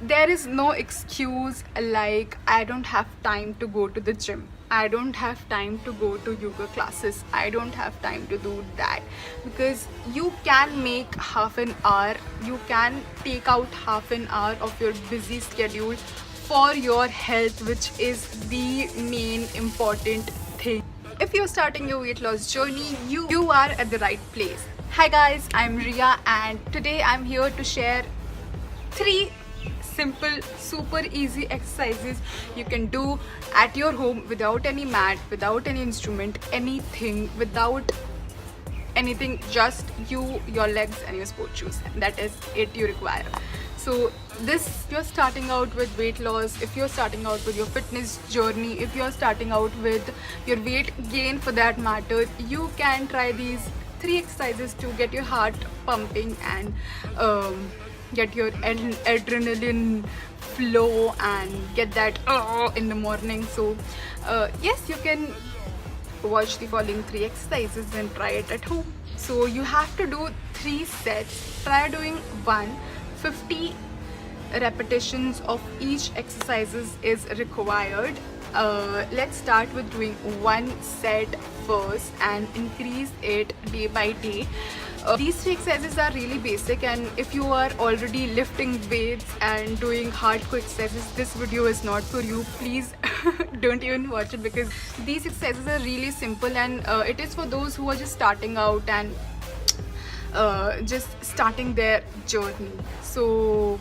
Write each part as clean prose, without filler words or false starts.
there is no excuse like I don't have time to go to the gym, I don't have time to go to yoga classes, I don't have time to do that. Because you can make half an hour, you can take out half an hour of your busy schedule for your health, which is the main important thing. If you're starting your weight loss journey, you are at the right place. Hi guys, I'm Riya and today I'm here to share 3 simple, super easy exercises you can do at your home without any mat, without any instrument, anything, without anything, just you, your legs and your sport shoes. That is it you require. So this, if you're starting out with weight loss, if you're starting out with your fitness journey, if you're starting out with your weight gain for that matter, you can try these 3 exercises to get your heart pumping and get your adrenaline flow and get that in the morning. So yes, you can watch the following 3 exercises and try it at home. So you have to do 3 sets. Try doing 50 repetitions of each exercises is required. Let's start with doing 1 set first and increase it day by day. These 3 exercises are really basic, and if you are already lifting weights and doing hardcore exercises, this video is not for you. Please don't even watch it, because these exercises are really simple and it is for those who are just starting out and just starting their journey. So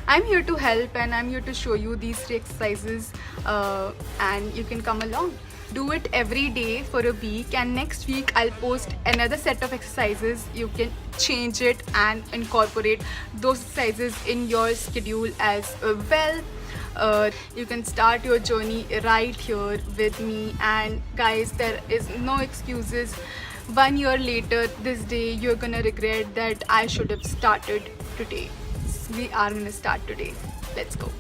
I'm here to help and I'm here to show you these 3 exercises and you can come along. Do it every day for a week, and next week I'll post another set of exercises. You can change it and incorporate those exercises in your schedule as well. You can start your journey right here with me, and guys, there is no excuses. 1 year later this day you're gonna regret that I should have started today. We are gonna start today. Let's go.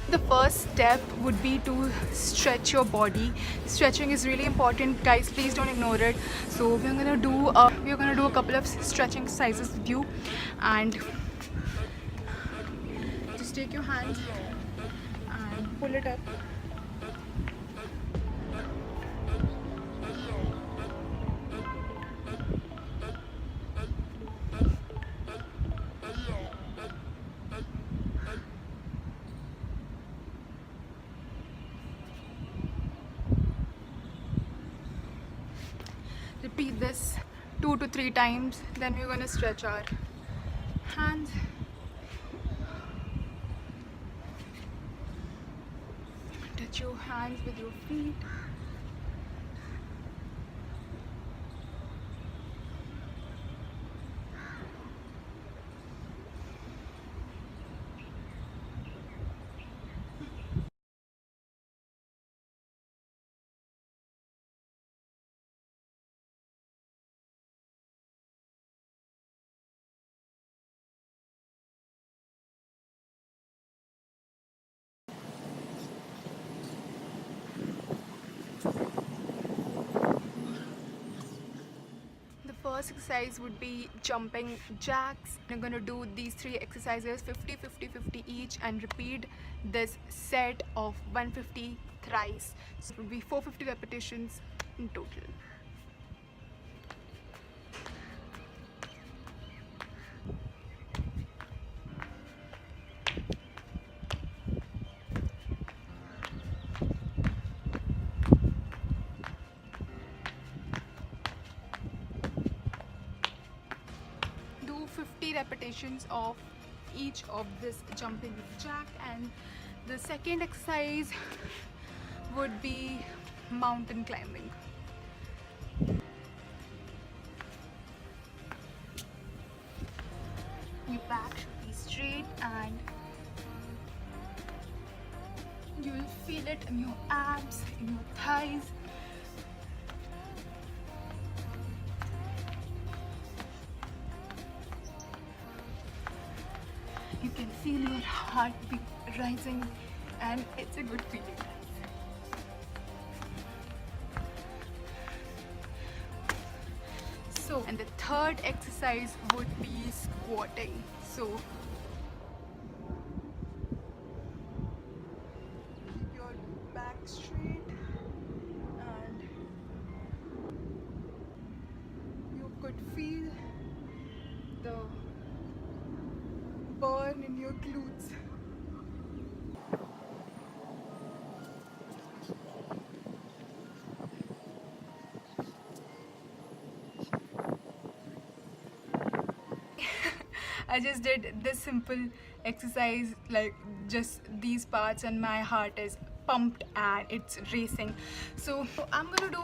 The first step would be to stretch your body. Stretching is really important, guys. Please don't ignore it. So we're gonna do a couple of stretching exercises with you, and just take your hands and pull it up. Repeat this 2 to 3 times. Then we're gonna stretch our hands. Touch your hands with your feet. First exercise would be jumping jacks. I'm gonna do these 3 exercises 50 50 50 each and repeat this set of 150 thrice. So it would be 450 repetitions in total. Do 50 repetitions of each of this jumping jack, and the second exercise would be mountain climbing. Your back should be straight and you will feel it in your abs, in your thighs. You can feel your heartbeat rising, and it's a good feeling. So, and the third exercise would be squatting. So turn in your glutes. I just did this simple exercise, like just these parts, and my heart is pumped and it's racing. So I'm gonna do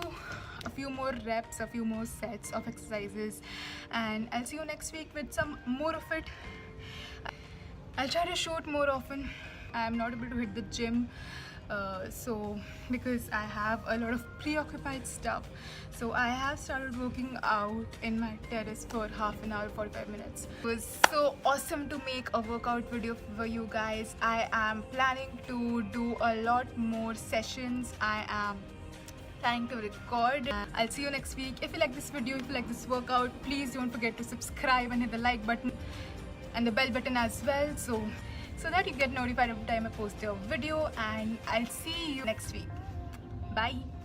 a few more reps, a few more sets of exercises, and I'll see you next week with some more of it. I'll try to shoot more often. I'm not able to hit the gym, so because I have a lot of preoccupied stuff. So I have started working out in my terrace for half an hour, 45 minutes. It was so awesome to make a workout video for you guys. I am planning to do a lot more sessions. I am planning to record. I'll see you next week. If you like this video, if you like this workout, please don't forget to subscribe and hit the like button and the bell button as well, so that you get notified every time I post a video. And I'll see you next week. Bye.